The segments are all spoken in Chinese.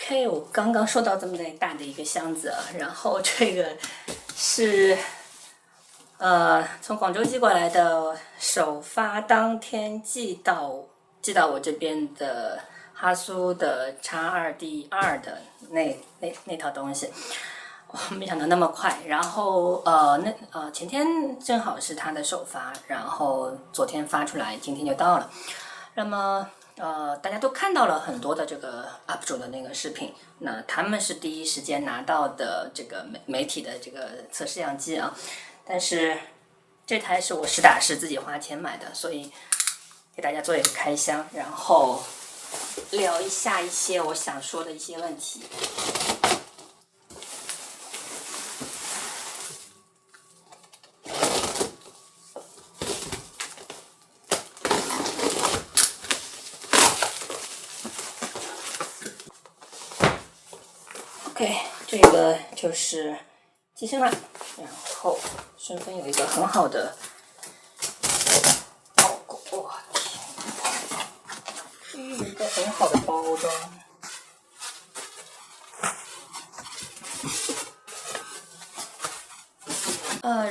OK， 我刚刚收到这么大的一个箱子啊，然后这个是从广州寄过来的，首发当天寄到我这边的哈苏的 X2D2 的那套东西。我没想到那么快，然后前天正好是他的首发，然后昨天发出来，今天就到了。那么大家都看到了很多的这个 UP 主的那个视频，那他们是第一时间拿到的这个媒体的这个测试样机啊，但是这台是我实打实自己花钱买的，所以给大家做一个开箱，然后聊一下一些我想说的一些问题。OK， 这个就是机身了，然后身份有一个很好的包裹，哇天，有一个很好的包装。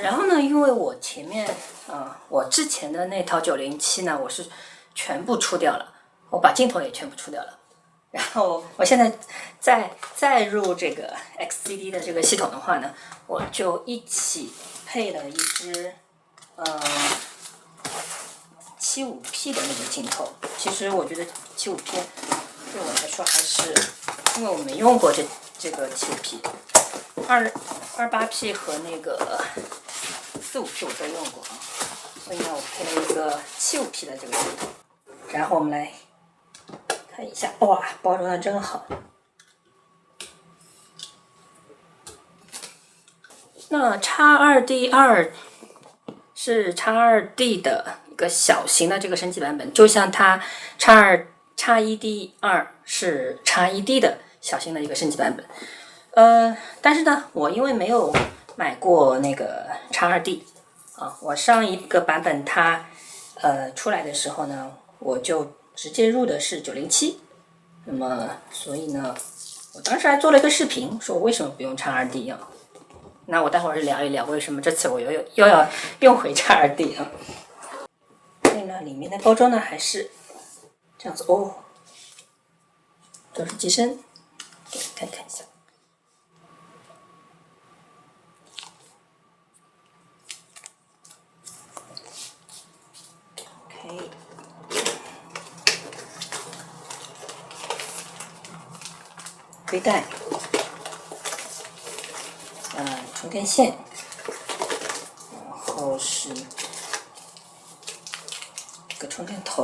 然后呢，因为我前面我之前的那套907呢，我是全部出掉了，我把镜头也全部出掉了。然后我现在再入这个 XCD 的这个系统的话呢，我就一起配了一支75P 的那个镜头。其实我觉得75P 对我来说还是，因为我没用过这个75P， 28P 和那个45P 我都用过啊，所以呢我配了一个75P 的这个镜头。然后我们来看一下，哇，包装的真好。那 X2D2 是 X2D 的一个小型的这个升级版本，就像它 X1D2 是 X1D 的小型的一个升级版本。但是呢，我因为没有买过那个 X2D 啊，我上一个版本它出来的时候呢，我就直接入的是907，那么所以呢，我当时还做了一个视频，说我为什么不用 X2D 啊？那我待会儿聊一聊为什么这次我又要用回 X2D 啊。所以呢，里面的包装呢还是这样子哦，都是机身，给大家看一下。OK。背带，充电线，然后是一个充电头。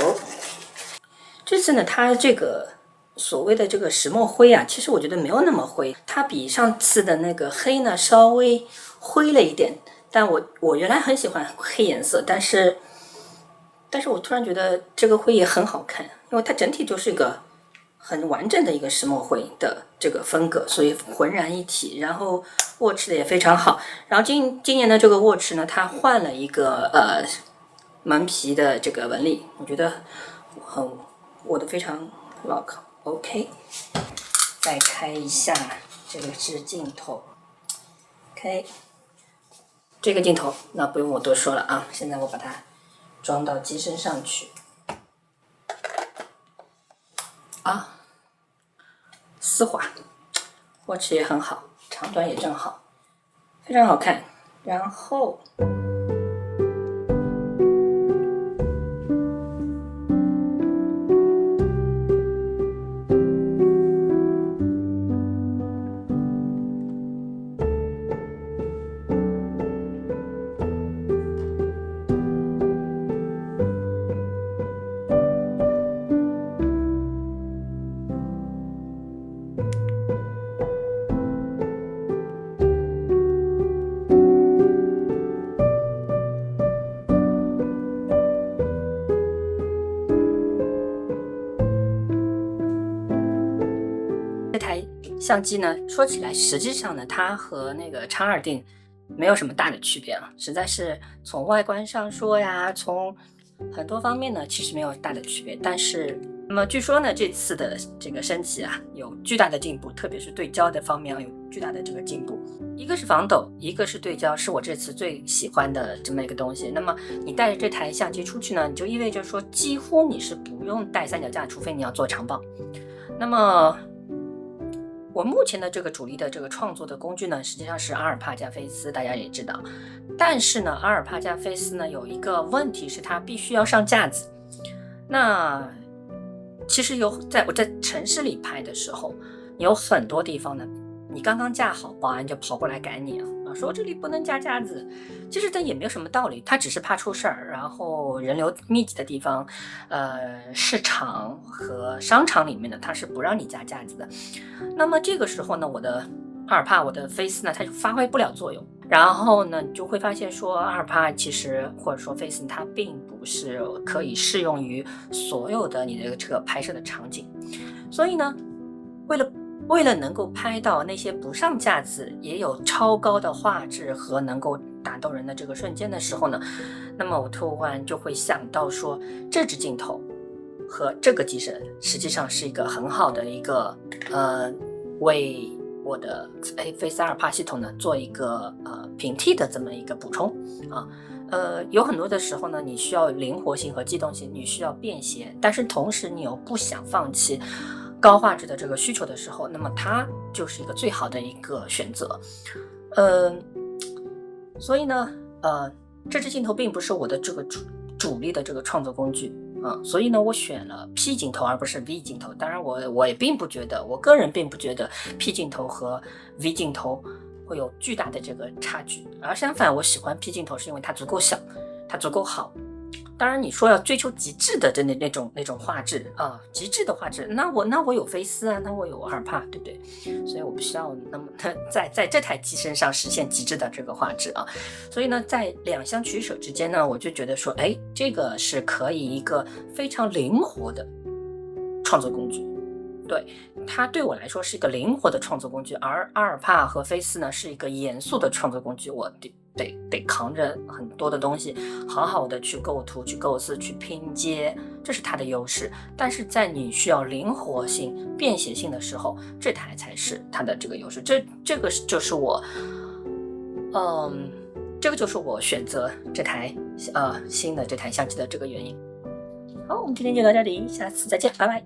这次呢，它这个所谓的这个石墨灰啊，其实我觉得没有那么灰，它比上次的那个黑呢稍微灰了一点。但我原来很喜欢黑颜色，但是我突然觉得这个灰也很好看，因为它整体就是一个很完整的一个石墨灰的这个风格，所以浑然一体。然后握持的也非常好。然后今年的这个握持呢，它换了一个门皮的这个纹理，我觉得很握得非常 lock。OK， 再开一下这个是镜头。OK， 这个镜头那不用我多说了啊，现在我把它装到机身上去。丝滑，握持也很好，长短也正好，非常好看。然后这台相机呢，说起来实际上呢，它和那个 X2D 没有什么大的区别啊，实在是从外观上说呀，从很多方面呢，其实没有大的区别。但是那么据说呢，这次的这个升级啊，有巨大的进步，特别是对焦的方面有巨大的这个进步。一个是防抖，一个是对焦，是我这次最喜欢的这么一个东西。那么你带着这台相机出去呢，你就意味着说，几乎你是不用带三脚架，除非你要做长曝。那么我目前的这个主力的这个创作的工具呢，实际上是阿尔帕加菲斯，大家也知道。但是呢，阿尔帕加菲斯呢有一个问题是它必须要上架子。那其实在我在城市里拍的时候，有很多地方呢，你刚刚架好，保安就跑过来赶你说这里不能架架子。其实它也没有什么道理，他只是怕出事儿。然后人流密集的地方，市场和商场里面呢，它是不让你架架子的。那么这个时候呢，我的阿尔帕，我的菲斯呢，它就发挥不了作用。然后呢，你就会发现说，阿尔帕其实或者说菲斯，它并不是可以适用于所有的你的这个拍摄的场景。所以呢，为了能够拍到那些不上架子也有超高的画质和能够打动人的这个瞬间的时候呢，那么我突然就会想到说，这支镜头和这个机身实际上是一个很好的一个为我的菲斯阿尔帕系统呢做一个平替的这么一个补充有很多的时候呢，你需要灵活性和机动性，你需要便携，但是同时你又不想放弃高画质的这个需求的时候，那么它就是一个最好的一个选择。所以呢，这支镜头并不是我的这个主力的这个创作工具所以呢，我选了 P 镜头而不是 V 镜头。当然我也并不觉得，我个人并不觉得 P 镜头和 V 镜头会有巨大的这个差距，而相反，我喜欢 P 镜头是因为它足够小，它足够好。当然你说要追求极致的那种画质极致的画质，那我有菲斯那我有阿尔帕，对不对？所以我不需要那么在这台机身上实现极致的这个画质所以呢，在两相取舍之间呢，我就觉得说，这个是可以一个非常灵活的创作工具。对，它对我来说是一个灵活的创作工具，而阿尔帕和菲斯呢是一个严肃的创作工具，我得扛着很多的东西，好好的去构图、去构思、去拼接，这是它的优势。但是在你需要灵活性、便携性的时候，这台才是它的这个优势。这个就是我，这个就是我选择这台新的这台相机的这个原因。好，我们今天就到这里，下次再见，拜拜。